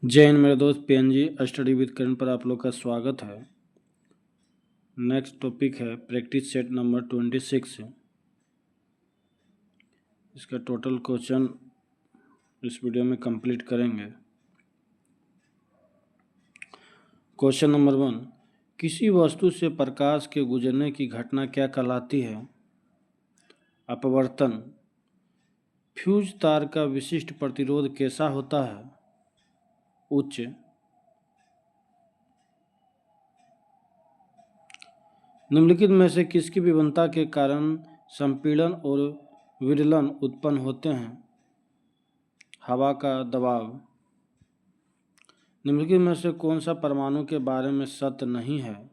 जय हिंद मेरे दोस्त। पीएनजी स्टडी विद करण पर आप लोग का स्वागत है। नेक्स्ट टॉपिक है प्रैक्टिस सेट नंबर 26। इसका टोटल क्वेश्चन इस वीडियो में कंप्लीट करेंगे। क्वेश्चन नंबर 1, किसी वस्तु से प्रकाश के गुजरने की घटना क्या कहलाती है? अपवर्तन। फ्यूज तार का विशिष्ट प्रतिरोध कैसा होता है? उच्च। निम्नलिखित में से किसकी विभिन्नता के कारण संपीड़न और विदलन उत्पन्न होते हैं? हवा का दबाव। निम्नलिखित में से कौन सा परमाणु के बारे में सत्य नहीं है?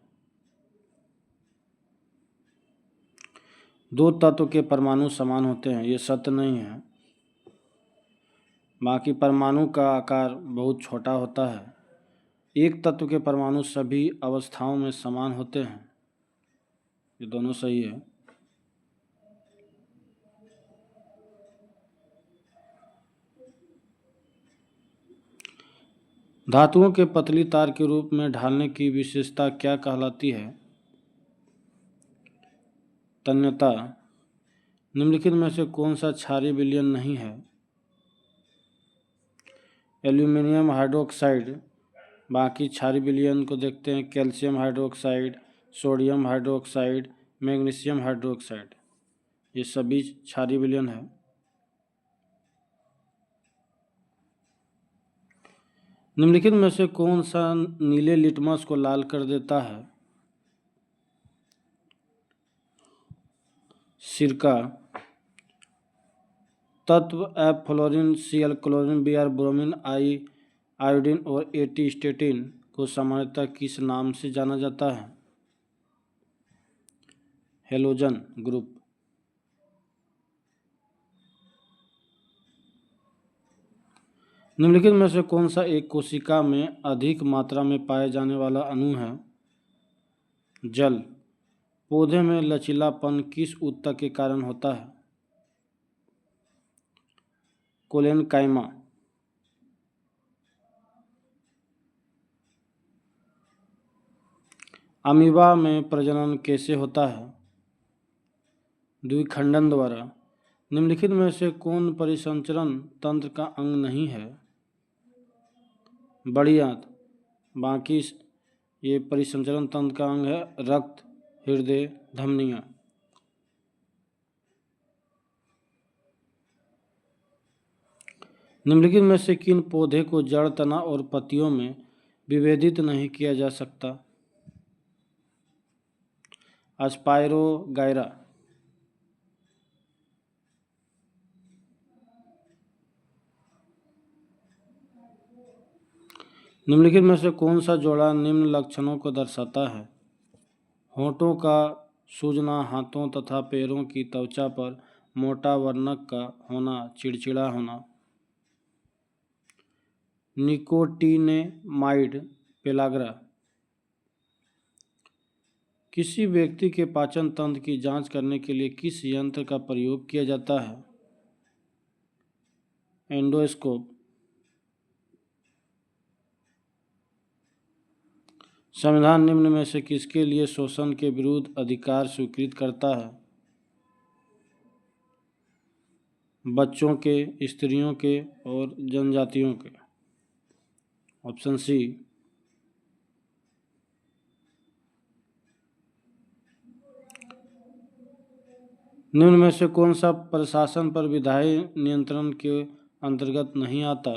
दो तत्व के परमाणु समान होते हैं, ये सत्य नहीं है। बाकी परमाणु का आकार बहुत छोटा होता है। एक तत्व के परमाणु सभी अवस्थाओं में समान होते हैं, ये दोनों सही है। धातुओं के पतली तार के रूप में ढालने की विशेषता क्या कहलाती है? तन्यता। निम्नलिखित में से कौन सा क्षारीय विलयन नहीं है? Aluminium hydroxide. बाकी क्षारीय विलयन को देखते हैं। Calcium hydroxide, sodium hydroxide, magnesium hydroxide, ये सभी क्षारीय विलयन है। निम्नलिखित में से कौन सा नीले लिटमस को लाल कर देता है? सिरका। तत्व F fluorine, Cl chlorine, Br bromine, I iodine और AT स्टेटिन को सामान्यतः किस नाम से जाना जाता है? Halogen group. निम्नलिखित में से कौन सा एक कोशिका में अधिक मात्रा में पाए जाने वाला अणु है? जल। पौधे में लचीलापन किस ऊतक के कारण होता है? कोलेनकाइमा। अमीबा में प्रजनन कैसे होता है? द्विखंडन द्वारा। निम्नलिखित में से कौन परिसंचरण तंत्र का अंग नहीं है? बड़ी आंत। बाकी ये परिसंचरण तंत्र का अंग है। रक्त, हृदय, धमनियाँ। निम्नलिखित में से किन पौधे को जड़, तना और पत्तियों में विभेदित नहीं किया जा सकता? स्पाइरोगाइरा। निम्नलिखित में से कौन सा जोड़ा निम्न लक्षणों को दर्शाता है? होंठों का सूजना, हाथों तथा पैरों की त्वचा पर मोटा वर्णक का होना, चिड़चिड़ा होना। Nicotinamide pellagra. किसी व्यक्ति के पाचन तंत्र की जांच करने के लिए किस यंत्र का प्रयोग किया जाता है? एंडोस्कोप। संविधान निम्न में से किसके लिए शोषण के विरुद्ध अधिकार स्वीकृत करता है? बच्चों के, स्त्रियों के और जनजातियों के। Option C. निम्न में से कौन सा प्रशासन पर विधायी नियंत्रण के अंतर्गत नहीं आता?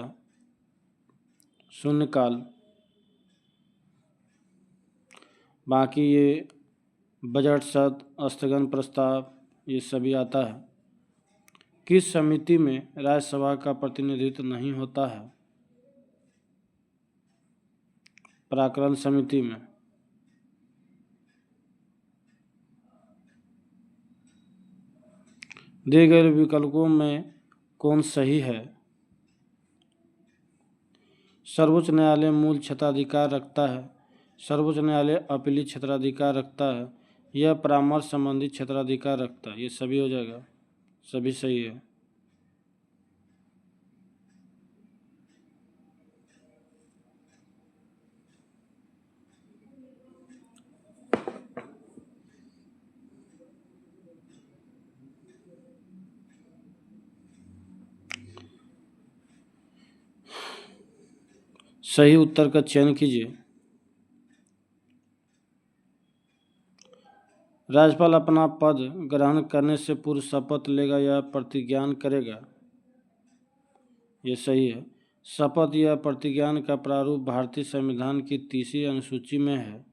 शून्यकाल। बाकी ये बजट सत्र, स्थगन प्रस्ताव, ये सभी आता है। किस समिति में राज्यसभा का प्रतिनिधित्व नहीं होता है? पराक्रम समिति में। दिए गए विकल्पों में कौन सही है? सर्वोच्च न्यायालय मूल क्षेत्राधिकार रखता है, सर्वोच्च न्यायालय अपीलीय क्षेत्राधिकार रखता है, यह परामर्श संबंधी क्षेत्राधिकार रखता है। ये सभी हो जाएगा, सभी सही है। सही उत्तर का चयन कीजिए। राज्यपाल अपना पद ग्रहण करने से पूर्व शपथ लेगा या प्रतिज्ञान करेगा? ये सही है। शपथ या प्रतिज्ञान का प्रारूप भारतीय संविधान की 3री अनुसूची में है।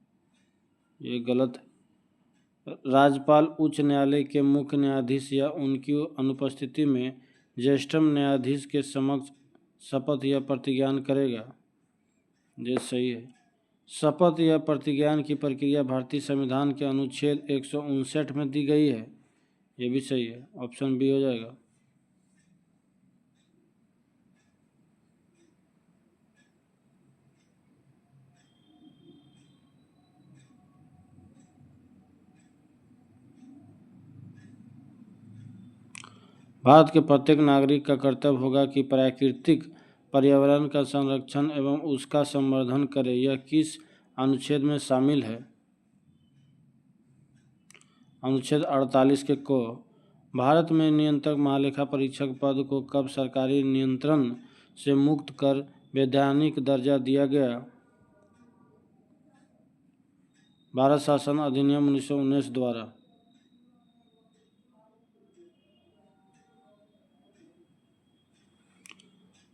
ये गलत है। राज्यपाल उच्च न्यायालय के मुख्य न्यायाधीश या उनकी अनुपस्थिति में ज्येष्ठतम न्यायाधीश के समक्ष शपथ या प्रतिज्ञान करेगा। ये सही है। शपथ या प्रतिज्ञान की प्रक्रिया भारतीय संविधान के अनुच्छेद 159 में दी गई है। ये भी सही है, ऑप्शन बी हो जाएगा। भारत के प्रत्येक नागरिक का कर्तव्य होगा कि प्राकृतिक पर्यावरण का संरक्षण एवं उसका संवर्धन करे। यह किस अनुच्छेद में शामिल है? अनुच्छेद 48 के को। भारत में नियंत्रक महालेखा परीक्षक पद को कब सरकारी नियंत्रण से मुक्त कर वैधानिक दर्जा दिया गया? भारत शासन अधिनियम 1919 द्वारा।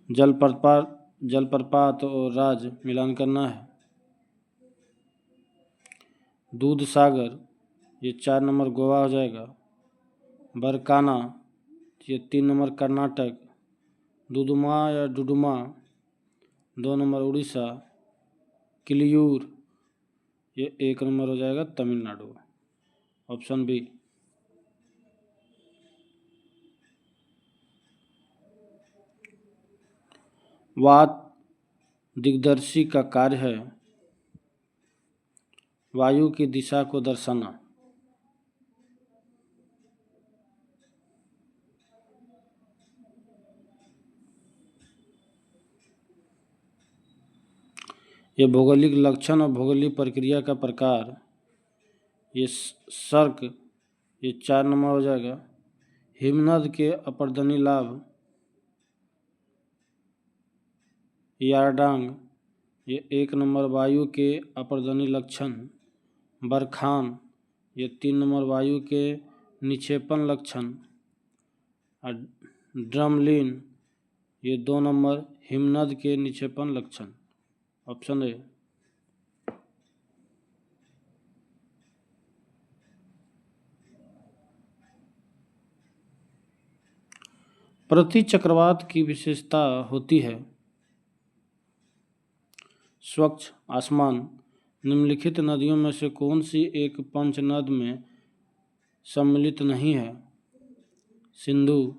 जलप्रपात और राज मिलान करना है। दूध सागर, ये 4 नंबर गोवा हो जाएगा। बरकाना, ये 3 नंबर कर्नाटक। दुदुमा या डुडुमा, 2 नंबर उड़ीसा। किलियूर, ये 1 नंबर हो जाएगा तमिलनाडु, ऑप्शन बी। वात दिग्दर्शी का कार्य है वायु की दिशा को दर्शाना। ये भौगोलिक लक्षण और भौगोलिक प्रक्रिया का प्रकार। ये सर्क, ये 4 नंबर हो जाएगा। हिमनद के अपर्दनी लाभ। यारडांग, ये 1 नंबर वायु के अपर्दनी लक्षण। बरखान, ये 3 नंबर वायु के निक्षेपण लक्षण। और ड्रमलिन, ये 2 नंबर हिमनद के निक्षेपण लक्षण, ऑप्शन ए। प्रति चक्रवात की विशेषता होती है स्वच्छ आसमान। निम्नलिखित नदियों में से कौन सी एक पंचनद में सम्मिलित नहीं है? सिंधु,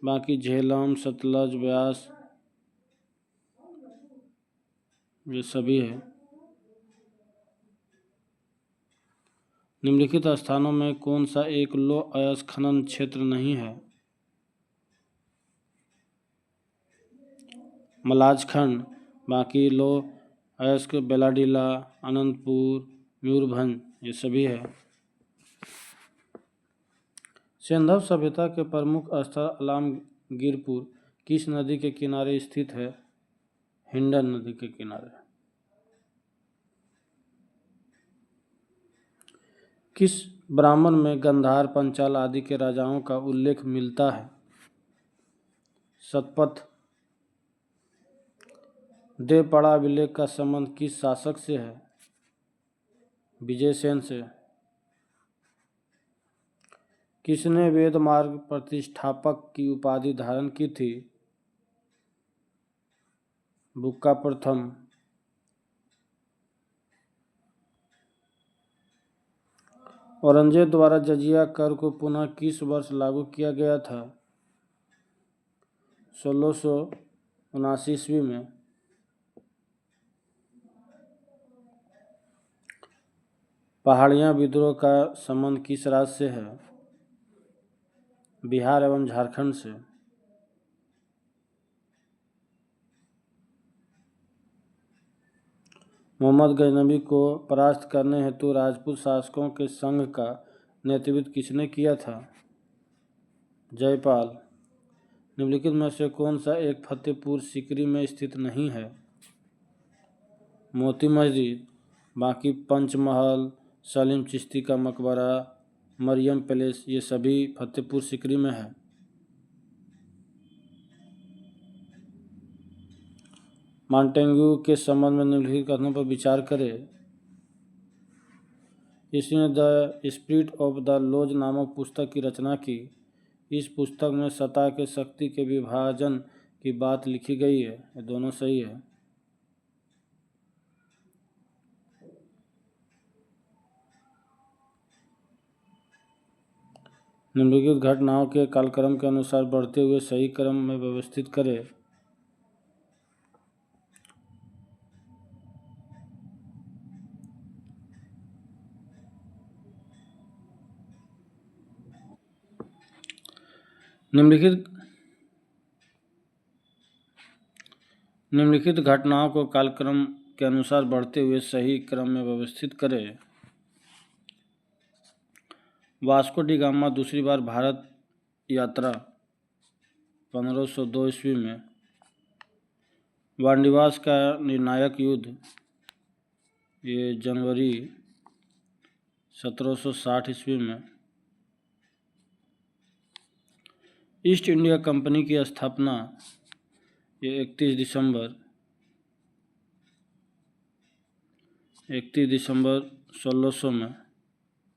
बाकी झेलम, सतलज, ब्यास, ये सभी है। निम्नलिखित स्थानों में कौन सा एक लौह अयस्क खनन क्षेत्र नहीं है? मलाजखंड, बाकी लौह अयस्क बेलाडीला, अनंतपुर, मयूरभंज, ये सभी है। सिंधव सभ्यता के प्रमुख स्थल अलामगीरपुर किस नदी के किनारे स्थित है? हिंडन नदी के किनारे। किस ब्राह्मण में गंधार, पंचाल आदि के राजाओं का उल्लेख मिलता है? शतपथ। देवपाड़ा अभिलेख का संबंध किस शासक से है? विजयसेन से। किसने वेद मार्ग प्रतिष्ठापक की उपाधि धारण की थी? बुक्का प्रथम। औरंगजेब द्वारा जजिया कर को पुनः किस वर्ष लागू किया गया था? 1679 ईस्वी में। पहाड़ियाँ विद्रोह का संबंध किस राज्य से है? बिहार एवं झारखंड से। मोहम्मद गजनबी को परास्त करने हेतु राजपूत शासकों के संघ का नेतृत्व किसने किया था? जयपाल। निम्नलिखित में से कौन सा एक फतेहपुर सीकरी में स्थित नहीं है? मोती मस्जिद, बाकी पंचमहल, सलीम चिश्ती का मकबरा, मरियम पैलेस, ये सभी फतेहपुर सीकरी में है। मॉन्टेग्यू के संबंध में निम्नलिखित कथनों पर विचार करें। इसने the spirit of the laws नामक पुस्तक की रचना की। इस पुस्तक में सत्ता के शक्ति के विभाजन की बात लिखी गई है। ये दोनों सही है। निम्नलिखित घटनाओं के कालक्रम के अनुसार बढ़ते हुए सही क्रम में व्यवस्थित करें। निम्नलिखित घटनाओं को कालक्रम के अनुसार बढ़ते हुए सही क्रम में व्यवस्थित करें। वास्को डी गामा दूसरी बार भारत यात्रा 1502 ईस्वी में। वांडीवास का निर्णायक युद्ध ये जनवरी 1760 ईस्वी में। ईस्ट इंडिया कंपनी की स्थापना ये 31 दिसंबर 1600 में,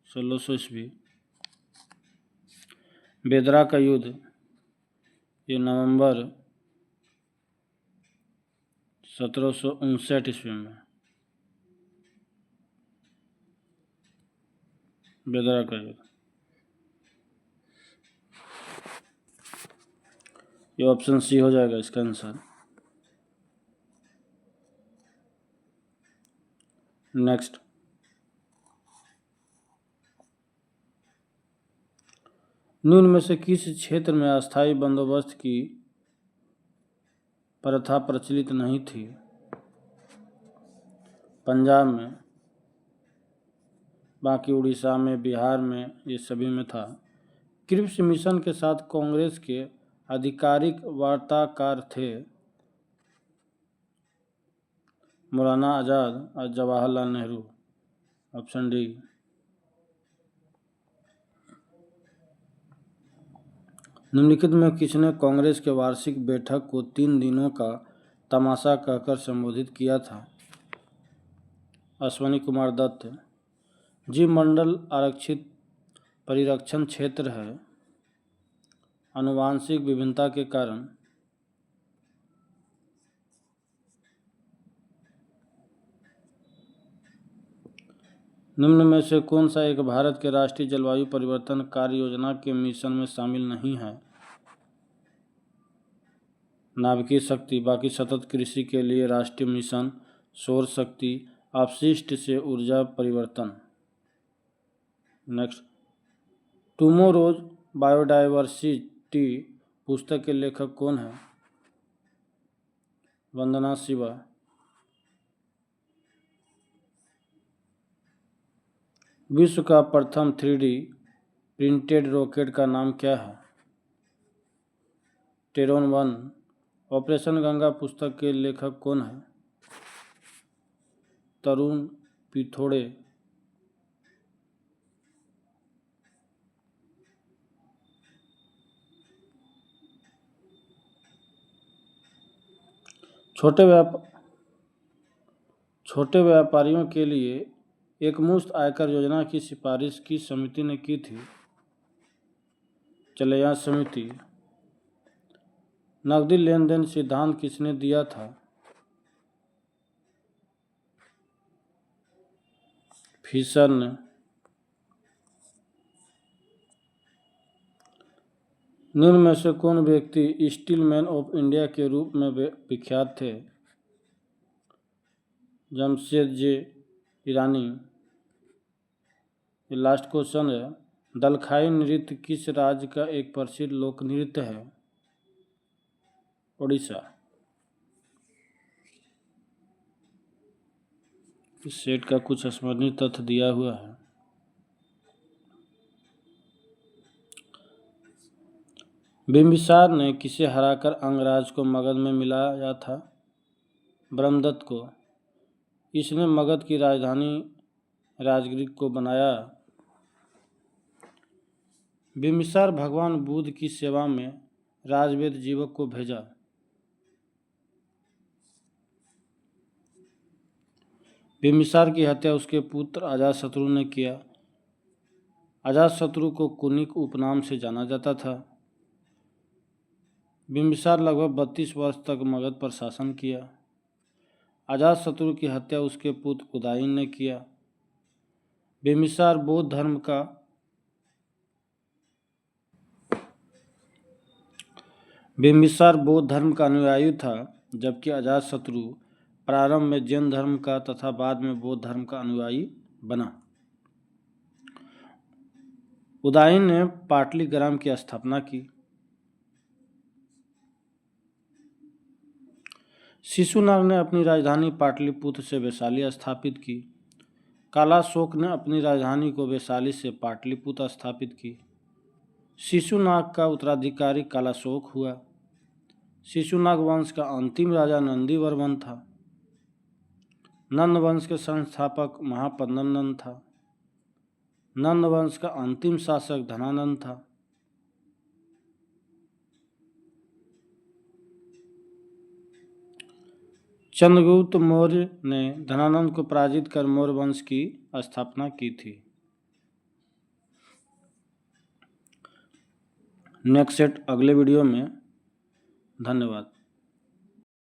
1600 ईस्वी। बेदरा का युद्ध ये नवंबर 1759 ईस्वी में। बेदरा का युद्ध, ये ऑप्शन सी हो जाएगा इसका आंसर। नेक्स्ट, निम्न में से किस क्षेत्र में अस्थायी बंदोबस्त की प्रथा प्रचलित नहीं थी? पंजाब में, बाकी उड़ीसा में, बिहार में, ये सभी में था। क्रिप्स मिशन के साथ कांग्रेस के आधिकारिक वार्ताकार थे मौलाना आजाद और जवाहरलाल नेहरू। Option D. निम्नलिखित में किसने कांग्रेस के वार्षिक बैठक को 3 दिनों का तमाशा कहकर संबोधित किया था? अश्वनी कुमार दत्त। जीव मंडल आरक्षित परिरक्षण क्षेत्र है आनुवांशिक विभिन्नता के कारण। निम्न में से कौन सा एक भारत के राष्ट्रीय जलवायु परिवर्तन कार्य योजना के मिशन में शामिल नहीं है? नाभिकीय शक्ति, बाकी सतत कृषि के लिए राष्ट्रीय मिशन, सौर शक्ति, अपशिष्ट से ऊर्जा परिवर्तन। नेक्स्ट, टुमोरोज बायोडायवर्सिटी पुस्तक के लेखक कौन है? वंदना शिवा। विश्व का प्रथम 3D प्रिंटेड रॉकेट का नाम क्या है? टेरोन 1। ऑपरेशन गंगा पुस्तक के लेखक कौन है? तरुण पिथोड़े। छोटे व्यापारियों के लिए एकमुश्त आयकर योजना की सिफारिश किस समिति ने की थी? चलैया समिति। नकदी लेन देन सिद्धांत किसने दिया था? फिशर ने। निम्न में से कौन व्यक्ति स्टीलमैन ऑफ इंडिया के रूप में विख्यात थे? जमशेद जे ईरानी। ये लास्ट क्वेश्चन है। दलखाई नृत्य किस राज्य का एक प्रसिद्ध लोक नृत्य है? उड़ीसा। इस सेट का कुछ स्मरणीय तथ्य दिया हुआ है। बिंबिसार ने किसे हराकर अंगराज को मगध में मिलाया था? ब्रह्मदत्त को। इसने मगध की राजधानी राजगीर को बनाया। बिम्बिसार भगवान बुद्ध की सेवा में राजवेद जीवक को भेजा। बिम्बिसार की हत्या उसके पुत्र अजातशत्रु ने किया। अजातशत्रु को कुनिक उपनाम से जाना जाता था। बिम्बिसार लगभग 32 वर्ष तक मगध पर शासन किया। अजातशत्रु की हत्या उसके पुत्र उदयन ने किया। बिम्बिसार बौद्ध धर्म का अनुयायी था, जबकि अजातशत्रु प्रारंभ में जैन धर्म का तथा बाद में बौद्ध धर्म का अनुयायी बना। उदयन ने पाटलिग्राम की स्थापना की। शिशुनाग ने अपनी राजधानी पाटलिपुत्र से वैशाली स्थापित की। कालाशोक ने अपनी राजधानी को वैशाली से पाटलिपुत्र स्थापित की। शिशुनाग का उत्तराधिकारी कालाशोक हुआ। शिशुनाग वंश का अंतिम राजा नंदीवर्मन था। नंद वंश के संस्थापक महापद्मनंद नंद था। नंद वंश का अंतिम शासक धनानंद था। चंद्रगुप्त मौर्य ने धनानंद को पराजित कर मौर्य वंश की स्थापना की थी। नेक्स्ट सेट अगले वीडियो में। धन्यवाद।